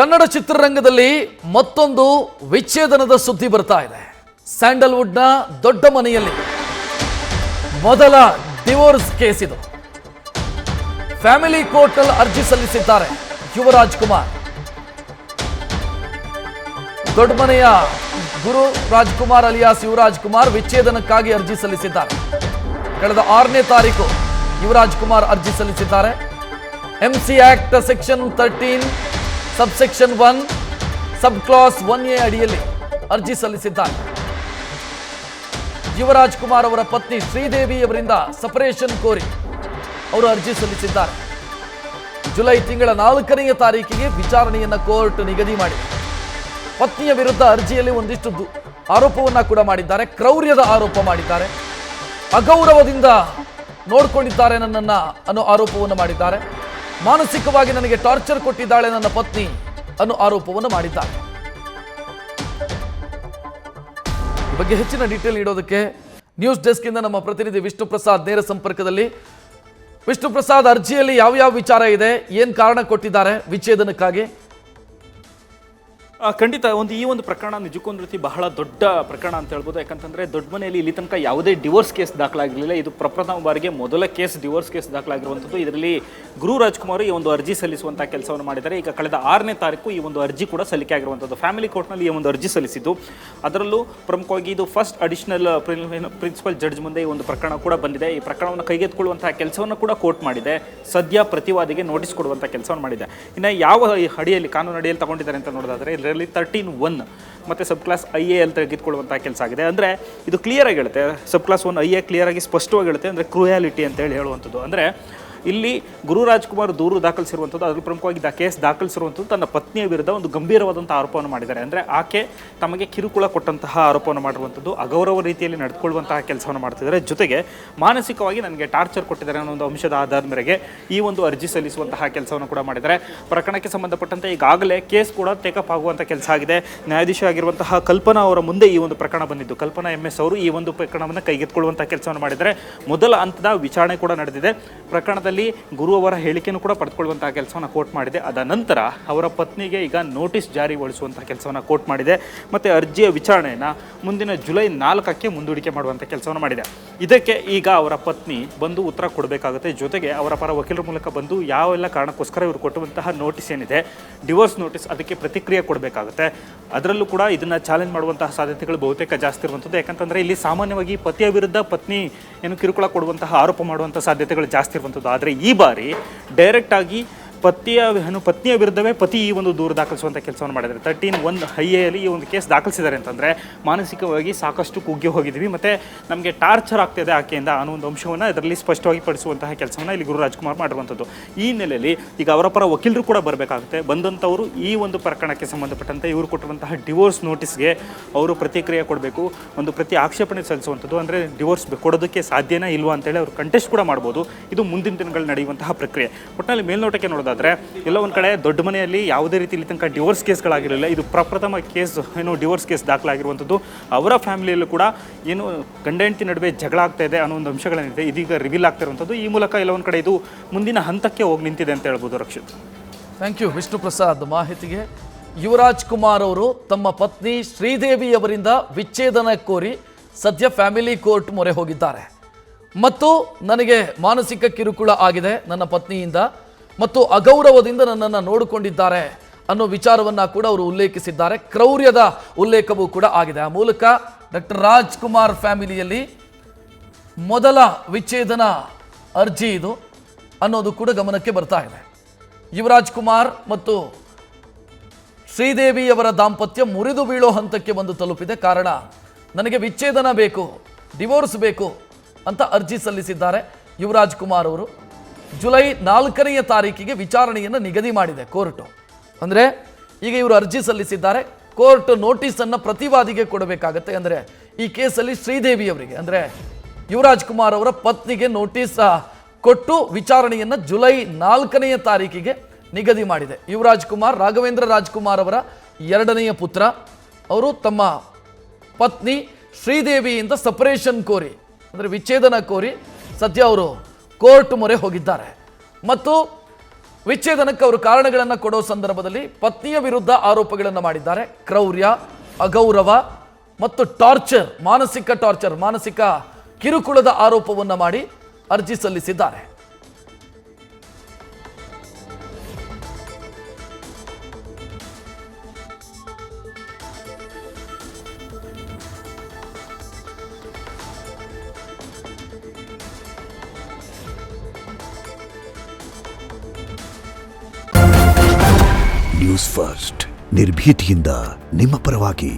ಕನ್ನಡ ಚಿತ್ರರಂಗದಲ್ಲಿ ಮತ್ತೊಂದು ವಿಚ್ಛೇದನದ ಸುದ್ದಿ ಬರ್ತಾ ಇದೆ. ಸ್ಯಾಂಡಲ್ವುಡ್ನ ದೊಡ್ಡ ಮನೆಯಲ್ಲಿ ಮೊದಲ ಡಿವೋರ್ಸ್ ಕೇಸ್ ಇದು. ಫ್ಯಾಮಿಲಿ ಕೋರ್ಟ್ನಲ್ಲಿ ಅರ್ಜಿ ಸಲ್ಲಿಸಿದ್ದಾರೆ ಯುವರಾಜ್ ಕುಮಾರ್. ದೊಡ್ಡ ಮನೆಯ ಗುರು ರಾಜ್ಕುಮಾರ್ ಅಲಿಯಾಸ್ ಯುವರಾಜ್ ಕುಮಾರ್ ವಿಚ್ಛೇದನಕ್ಕಾಗಿ ಅರ್ಜಿ ಸಲ್ಲಿಸಿದ್ದಾರೆ. ಕಳೆದ 6ನೇ ತಾರೀಕು ಯುವರಾಜ್ ಕುಮಾರ್ ಅರ್ಜಿ ಸಲ್ಲಿಸಿದ್ದಾರೆ. MC ಆಕ್ಟ್ ಸೆಕ್ಷನ್ 13 ಸಬ್ಸೆಕ್ಷನ್ 1 ಸಬ್ ಕ್ಲಾಸ್ 1A ಅಡಿಯಲ್ಲಿ ಅರ್ಜಿ ಸಲ್ಲಿಸಿದ್ದಾರೆ. ಯುವರಾಜ್ ಕುಮಾರ್ ಅವರ ಪತ್ನಿ ಶ್ರೀದೇವಿ ಅವರಿಂದ ಸಪರೇಷನ್ ಕೋರಿ ಅವರು ಅರ್ಜಿ ಸಲ್ಲಿಸಿದ್ದಾರೆ. ಜುಲೈ ತಿಂಗಳ 4ನೇ ತಾರೀಕಿಗೆ ವಿಚಾರಣೆಯನ್ನ ಕೋರ್ಟ್ ನಿಗದಿ ಮಾಡಿದೆ. ಪತ್ನಿಯ ವಿರುದ್ಧ ಅರ್ಜಿಯಲ್ಲಿ ಒಂದಿಷ್ಟು ಆರೋಪವನ್ನ ಕೂಡ ಮಾಡಿದ್ದಾರೆ. ಕ್ರೌರ್ಯದ ಆರೋಪ ಮಾಡಿದ್ದಾರೆ. ಅಗೌರವದಿಂದ ನೋಡ್ಕೊಂಡಿದ್ದಾರೆ ನನ್ನನ್ನ ಅನ್ನೋ ಆರೋಪವನ್ನು ಮಾಡಿದ್ದಾರೆ. ಮಾನಸಿಕವಾಗಿ ನನಗೆ ಟಾರ್ಚರ್ ಕೊಟ್ಟಿದ್ದಾಳೆ ನನ್ನ ಪತ್ನಿ ಅನ್ನೋ ಆರೋಪವನ್ನು ಮಾಡಿದ್ದಾರೆ. ಈ ಬಗ್ಗೆ ಹೆಚ್ಚಿನ ಡೀಟೇಲ್ ನೀಡೋದಕ್ಕೆ ನ್ಯೂಸ್ ಡೆಸ್ಕ್ ಇಂದ ನಮ್ಮ ಪ್ರತಿನಿಧಿ ವಿಷ್ಣು ಪ್ರಸಾದ್ ನೇರ ಸಂಪರ್ಕದಲ್ಲಿ. ವಿಷ್ಣು ಪ್ರಸಾದ್, ಅರ್ಜಿಯಲ್ಲಿ ಯಾವ ವಿಚಾರ ಇದೆ, ಏನ್ ಕಾರಣ ಕೊಟ್ಟಿದ್ದಾರೆ ವಿಚ್ಛೇದನಕ್ಕಾಗಿ? ಖಂಡಿತ ಈ ಒಂದು ಪ್ರಕರಣ ನಿಜಕ್ಕೊಂದು ರೀತಿ ಬಹಳ ದೊಡ್ಡ ಪ್ರಕರಣ ಅಂತ ಹೇಳ್ಬೋದು. ಯಾಕಂತಂದ್ರೆ ದೊಡ್ಡ ಮನೆಯಲ್ಲಿ ಇಲ್ಲಿ ತನಕ ಯಾವುದೇ ಡಿವೋರ್ಸ್ ಕೇಸ್ ದಾಖಲಾಗಿರಲಿಲ್ಲ. ಇದು ಪ್ರಪ್ರಥಮ ಬಾರಿಗೆ ಮೊದಲ ಡಿವೋರ್ಸ್ ಕೇಸ್ ದಾಖಲಾಗಿರುವಂಥದ್ದು. ಇದರಲ್ಲಿ ಗುರು ರಾಜ್ಕುಮಾರ್ ಈ ಒಂದು ಅರ್ಜಿ ಸಲ್ಲಿಸುವಂತಹ ಕೆಲಸವನ್ನು ಮಾಡಿದ್ದಾರೆ. ಈಗ ಕಳೆದ 6ನೇ ತಾರೀಕು ಈ ಒಂದು ಅರ್ಜಿ ಕೂಡ ಸಲ್ಲಿಕೆ ಆಗಿರುವಂಥದ್ದು. ಫ್ಯಾಮಿಲಿ ಕೋರ್ಟ್ನಲ್ಲಿ ಈ ಒಂದು ಅರ್ಜಿ ಸಲ್ಲಿಸಿದ್ದು. ಅದರಲ್ಲೂ ಪ್ರಮುಖವಾಗಿ ಇದು ಫಸ್ಟ್ ಅಡಿಷನಲ್ ಪ್ರಿನ್ಸಿಪಲ್ ಜಡ್ಜ್ ಮುಂದೆ ಈ ಒಂದು ಪ್ರಕರಣ ಕೂಡ ಬಂದಿದೆ. ಈ ಪ್ರಕರಣವನ್ನು ಕೈಗೆತ್ತಿಕೊಳ್ಳುವಂತಹ ಕೆಲಸವನ್ನು ಕೂಡ ಕೋರ್ಟ್ ಮಾಡಿದೆ. ಸದ್ಯ ಪ್ರತಿವಾದಿಗೆ ನೋಟಿಸ್ ಕೊಡುವಂತಹ ಕೆಲಸವನ್ನು ಮಾಡಿದೆ. ಇನ್ನು ಯಾವ ಅಡಿಯಲ್ಲಿ ಕಾನೂನು ಅಡಿಯಲ್ಲಿ ತಗೊಂಡಿದ್ದಾರೆ ಅಂತ ನೋಡೋದಾದ್ರೆ ಇದರಲ್ಲಿ 13(1) ಮತ್ತು ಸಬ್ ಕ್ಲಾಸ್ IA ಅಲ್ಲಿ ತೆಗೆದುಕೊಳ್ಳುವಂಥ ಕೆಲಸ ಆಗಿದೆ. ಅಂದರೆ ಇದು ಕ್ಲಿಯರ್ ಆಗಿ ಹೇಳುತ್ತೆ. ಸಬ್ ಕ್ಲಾಸ್ 1 IA ಕ್ಲಿಯರ್ ಆಗಿ ಸ್ಪಷ್ಟವಾಗಿ ಹೇಳುತ್ತೆ. ಅಂದರೆ ಕ್ರೂಯಾಲಿಟಿ ಅಂತ ಹೇಳುವಂಥದ್ದು. ಅಂದರೆ ಇಲ್ಲಿ ಗುರು ರಾಜ್ಕುಮಾರ್ ದೂರು ದಾಖಲಿಸಿರುವಂಥದ್ದು, ಅದರಲ್ಲಿ ಪ್ರಮುಖವಾಗಿ ಕೇಸ್ ದಾಖಲಿಸಿರುವಂಥದ್ದು ತನ್ನ ಪತ್ನಿಯ ವಿರುದ್ಧ ಒಂದು ಗಂಭೀರವಾದಂಥ ಆರೋಪವನ್ನು ಮಾಡಿದ್ದಾರೆ. ಅಂದರೆ ಆಕೆ ತಮಗೆ ಕಿರುಕುಳ ಕೊಟ್ಟಂತಹ ಆರೋಪವನ್ನು ಮಾಡಿರುವಂಥದ್ದು, ಅಗೌರವ ರೀತಿಯಲ್ಲಿ ನಡೆದುಕೊಳ್ಳುವಂತಹ ಕೆಲಸವನ್ನು ಮಾಡ್ತಿದ್ದಾರೆ. ಜೊತೆಗೆ ಮಾನಸಿಕವಾಗಿ ನನಗೆ ಟಾರ್ಚರ್ ಕೊಟ್ಟಿದ್ದಾರೆ ಅನ್ನೋ ಒಂದು ಅಂಶದ ಆಧಾರದ ಮೇರೆಗೆ ಈ ಒಂದು ಅರ್ಜಿ ಸಲ್ಲಿಸುವಂತಹ ಕೆಲಸವನ್ನು ಕೂಡ ಮಾಡಿದ್ದಾರೆ. ಪ್ರಕರಣಕ್ಕೆ ಸಂಬಂಧಪಟ್ಟಂತೆ ಈಗಾಗಲೇ ಕೇಸ್ ಕೂಡ ಟೇಕಪ್ ಆಗುವಂಥ ಕೆಲಸ ಆಗಿದೆ. ನ್ಯಾಯಾಧೀಶ ಆಗಿರುವಂತಹ ಕಲ್ಪನಾ ಅವರ ಮುಂದೆ ಈ ಒಂದು ಪ್ರಕರಣ ಬಂದಿದ್ದು. ಕಲ್ಪನಾ MS ಅವರು ಈ ಒಂದು ಪ್ರಕರಣವನ್ನು ಕೈಗೆತ್ತಿಕೊಳ್ಳುವಂಥ ಕೆಲಸವನ್ನು ಮಾಡಿದ್ದಾರೆ. ಮೊದಲ ಹಂತದ ವಿಚಾರಣೆ ಕೂಡ ನಡೆದಿದೆ. ಪ್ರಕರಣದಲ್ಲಿ ಗುರು ಅವರ ಹೇಳಿಕೆಯನ್ನು ಕೂಡ ಪಡೆದುಕೊಳ್ಳುವಂತಹ ಕೆಲಸವನ್ನು ಕೋರ್ಟ್ ಮಾಡಿದೆ. ಅದ ನಂತರ ಅವರ ಪತ್ನಿಗೆ ಈಗ ನೋಟಿಸ್ ಜಾರಿಗೊಳಿಸುವಂತಹ ಕೆಲಸವನ್ನು ಕೋರ್ಟ್ ಮಾಡಿದೆ. ಮತ್ತು ಅರ್ಜಿಯ ವಿಚಾರಣೆಯನ್ನು ಮುಂದಿನ ಜುಲೈ 4ಕ್ಕೆ ಮುಂದೂಡಿಕೆ ಮಾಡುವಂಥ ಕೆಲಸವನ್ನು ಮಾಡಿದೆ. ಇದಕ್ಕೆ ಈಗ ಅವರ ಪತ್ನಿ ಬಂದು ಉತ್ತರ ಕೊಡಬೇಕಾಗುತ್ತೆ. ಜೊತೆಗೆ ಅವರ ಪರ ವಕೀಲರ ಮೂಲಕ ಬಂದು ಯಾವೆಲ್ಲ ಕಾರಣಕ್ಕೋಸ್ಕರ ಇವರು ಕೊಟ್ಟುವಂತಹ ನೋಟಿಸ್ ಏನಿದೆ, ಡಿವೋರ್ಸ್ ನೋಟಿಸ್, ಅದಕ್ಕೆ ಪ್ರತಿಕ್ರಿಯೆ ಕೊಡಬೇಕಾಗುತ್ತೆ. ಅದರಲ್ಲೂ ಕೂಡ ಇದನ್ನು ಚಾಲೆಂಜ್ ಮಾಡುವಂತಹ ಸಾಧ್ಯತೆಗಳು ಬಹುತೇಕ ಜಾಸ್ತಿ ಇರುವಂಥದ್ದು. ಯಾಕಂತಂದರೆ ಇಲ್ಲಿ ಸಾಮಾನ್ಯವಾಗಿ ಪತಿಯ ವಿರುದ್ಧ ಪತ್ನಿ ಏನು ಕಿರುಕುಳ ಕೊಡುವಂತಹ ಆರೋಪ ಮಾಡುವಂಥ ಸಾಧ್ಯತೆಗಳು ಜಾಸ್ತಿ ಇರುವಂಥದ್ದು. ಆದರೆ ಈ ಬಾರಿ ಡೈರೆಕ್ಟಾಗಿ ಪತ್ನಿಯ ವಿರುದ್ಧವೇ ಪತಿ ಈ ಒಂದು ದೂರು ದಾಖಲಿಸುವಂಥ ಕೆಲಸವನ್ನು ಮಾಡಿದ್ದಾರೆ. 13(1) IA ಅಲ್ಲಿ ಈ ಒಂದು ಕೇಸ್ ದಾಖಲಿಸಿದ್ದಾರೆ. ಅಂತಂದರೆ ಮಾನಸಿಕವಾಗಿ ಸಾಕಷ್ಟು ಕುಗ್ಗಿ ಹೋಗಿದ್ದೀವಿ ಮತ್ತು ನಮಗೆ ಟಾರ್ಚರ್ ಆಗ್ತಾಯಿದೆ ಆಕೆಯಿಂದ ಅನ್ನೋ ಒಂದು ಅಂಶವನ್ನು ಇದರಲ್ಲಿ ಸ್ಪಷ್ಟವಾಗಿ ಪಡಿಸುವಂತಹ ಕೆಲಸವನ್ನು ಇಲ್ಲಿ ಗುರು ರಾಜ್ಕುಮಾರ್ ಮಾಡಿರುವಂಥದ್ದು. ಈ ಹಿನ್ನೆಲೆಯಲ್ಲಿ ಈಗ ಅವರ ಪರ ವಕೀಲರು ಕೂಡ ಬರಬೇಕಾಗುತ್ತೆ. ಬಂದಂಥವರು ಈ ಒಂದು ಪ್ರಕರಣಕ್ಕೆ ಸಂಬಂಧಪಟ್ಟಂತೆ ಇವರು ಕೊಟ್ಟಿರುವಂತಹ ಡಿವೋರ್ಸ್ ನೋಟಿಸ್ಗೆ ಅವರು ಪ್ರತಿಕ್ರಿಯೆ ಕೊಡಬೇಕು, ಒಂದು ಪ್ರತಿ ಆಕ್ಷೇಪಣೆ ಸಲ್ಲಿಸುವಂಥದ್ದು. ಅಂದರೆ ಡಿವೋರ್ಸ್ ಕೊಡೋದಕ್ಕೆ ಸಾಧ್ಯನೇ ಇಲ್ವಾ ಅಂತೇಳಿ ಅವರು ಕಂಟೆಸ್ಟ್ ಕೂಡ ಮಾಡ್ಬೋದು. ಇದು ಮುಂದಿನ ದಿನಗಳಲ್ಲಿ ನಡೆಯುವಂತಹ ಪ್ರಕ್ರಿಯೆ. ಒಟ್ಟಿನಲ್ಲಿ ಮೇಲ್ನೋಟಕ್ಕೆ ನೋಡೋದಾದರೆ ಎಲ್ಲ ಒಂದು ಕಡೆ ದೊಡ್ಡ ಮನೆಯಲ್ಲಿ ಯಾವುದೇ ರೀತಿ ಇಲ್ಲಿ ತನಕ ಡಿವೋರ್ಸ್ ಕೇಸ್ಗಳಾಗಿರಲಿಲ್ಲ. ಇದು ಪ್ರಪ್ರಥಮ ಕೇಸ್ ಡಿವೋರ್ಸ್ ಕೇಸ್ ದಾಖಲಾಗಿರುವಂಥದ್ದು. ಅವರ ಫ್ಯಾಮಿಲಿಯಲ್ಲೂ ಕೂಡ ಏನು ಗಂಡ ಹೆಂಡತಿ ನಡುವೆ ಜಗಳ ಆಗ್ತಾ ಇದೆ ಅನ್ನೋ ಒಂದು ಅಂಶಗಳೇನಿದೆ ಇದೀಗ ರಿವೀಲ್ ಆಗ್ತಿರುವಂಥದ್ದು. ಈ ಮೂಲಕ ಎಲ್ಲ ಒಂದು ಕಡೆ ಇದು ಮುಂದಿನ ಹಂತಕ್ಕೆ ಹೋಗಿ ನಿಂತಿದೆ ಅಂತ ಹೇಳ್ಬೋದು. ರಕ್ಷಿತ್, ಥ್ಯಾಂಕ್ ಯು ವಿಷ್ಣು ಪ್ರಸಾದ್ ಮಾಹಿತಿಗೆ. ಯುವರಾಜ್ ಕುಮಾರ್ ಅವರು ತಮ್ಮ ಪತ್ನಿ ಶ್ರೀದೇವಿ ಅವರಿಂದ ವಿಚ್ಛೇದನ ಕೋರಿ ಸದ್ಯ ಫ್ಯಾಮಿಲಿ ಕೋರ್ಟ್ ಮೊರೆ ಹೋಗಿದ್ದಾರೆ. ಮತ್ತು ನನಗೆ ಮಾನಸಿಕ ಕಿರುಕುಳ ಆಗಿದೆ ನನ್ನ ಪತ್ನಿಯಿಂದ ಮತ್ತು ಅಗೌರವದಿಂದ ನನ್ನನ್ನು ನೋಡಿಕೊಂಡಿದ್ದಾರೆ ಅನ್ನೋ ವಿಚಾರವನ್ನು ಕೂಡ ಅವರು ಉಲ್ಲೇಖಿಸಿದ್ದಾರೆ. ಕ್ರೌರ್ಯದ ಉಲ್ಲೇಖವೂ ಕೂಡ ಆಗಿದೆ. ಆ ಮೂಲಕ ಡಾಕ್ಟರ್ ರಾಜ್ಕುಮಾರ್ ಫ್ಯಾಮಿಲಿಯಲ್ಲಿ ಮೊದಲ ವಿಚ್ಛೇದನ ಅರ್ಜಿ ಇದು ಅನ್ನೋದು ಕೂಡ ಗಮನಕ್ಕೆ ಬರ್ತಾ ಇದೆ. ಯುವರಾಜ್ ಕುಮಾರ್ ಮತ್ತು ಶ್ರೀದೇವಿ ಅವರ ದಾಂಪತ್ಯ ಮುರಿದು ಬೀಳೋ ಹಂತಕ್ಕೆ ಬಂದು ತಲುಪಿದೆ. ಕಾರಣ ನನಗೆ ವಿಚ್ಛೇದನ ಬೇಕು, ಡಿವೋರ್ಸ್ ಬೇಕು ಅಂತ ಅರ್ಜಿ ಸಲ್ಲಿಸಿದ್ದಾರೆ ಯುವರಾಜ್ ಕುಮಾರ್ ಅವರು. ಜುಲೈ 4ನೇ ತಾರೀಕಿಗೆ ವಿಚಾರಣೆಯನ್ನು ನಿಗದಿ ಮಾಡಿದೆ ಕೋರ್ಟು. ಅಂದರೆ ಈಗ ಇವರು ಅರ್ಜಿ ಸಲ್ಲಿಸಿದ್ದಾರೆ. ಕೋರ್ಟ್ ನೋಟಿಸನ್ನು ಪ್ರತಿವಾದಿಗೆ ಕೊಡಬೇಕಾಗತ್ತೆ. ಅಂದರೆ ಈ ಕೇಸಲ್ಲಿ ಶ್ರೀದೇವಿ ಅವರಿಗೆ ಅಂದರೆ ಯುವರಾಜ್ ಕುಮಾರ್ ಅವರ ಪತ್ನಿಗೆ ನೋಟಿಸ್ ಕೊಟ್ಟು ವಿಚಾರಣೆಯನ್ನು ಜುಲೈ 4ನೇ ತಾರೀಕಿಗೆ ನಿಗದಿ ಮಾಡಿದೆ. ಯುವರಾಜ್ ಕುಮಾರ್ ರಾಘವೇಂದ್ರ ರಾಜ್ಕುಮಾರ್ ಅವರ 2ನೇ ಪುತ್ರ. ಅವರು ತಮ್ಮ ಪತ್ನಿ ಶ್ರೀದೇವಿಯಿಂದ ಸಪರೇಷನ್ ಕೋರಿ ಅಂದರೆ ವಿಚ್ಛೇದನ ಕೋರಿ ಸದ್ಯ ಅವರು ಕೋರ್ಟ್ ಮೊರೆ ಹೋಗಿದ್ದಾರೆ. ಮತ್ತು ವಿಚ್ಛೇದನಕ್ಕೆ ಅವರು ಕಾರಣಗಳನ್ನು ಕೊಡೋ ಸಂದರ್ಭದಲ್ಲಿ ಪತ್ನಿಯ ವಿರುದ್ಧ ಆರೋಪಗಳನ್ನು ಮಾಡಿದ್ದಾರೆ. ಕ್ರೌರ್ಯ, ಅಗೌರವ ಮತ್ತು ಟಾರ್ಚರ್, ಮಾನಸಿಕ ಕಿರುಕುಳದ ಆರೋಪವನ್ನು ಮಾಡಿ ಅರ್ಜಿ ಸಲ್ಲಿಸಿದ್ದಾರೆ. ನ್ಯೂಸ್ ಫಸ್ಟ್ ನಿರ್ಭೀತಿಯಿಂದ ನಿಮ್ಮ ಪರವಾಗಿ.